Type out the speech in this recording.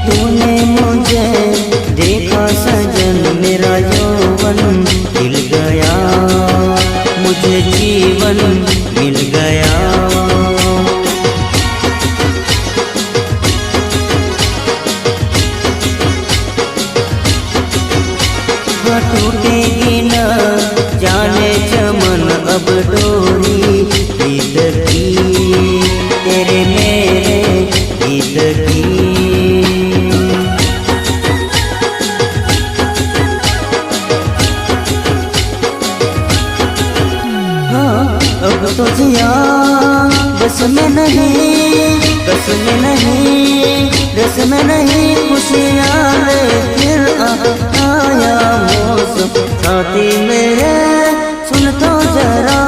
तूने मुझे देखा सजन, मेरा यौवन खिल गया, मुझे जीवन मिल गया। टूटेगी न जाने चमन अब डोरी प्रीत की, तेरे मेरे गीत की। हाँ अब तो जिया बस में नहीं, बस में नहीं, रस में नहीं, खुशियाँ फिर आया मौसम। साथी मेरे सुन तो जरा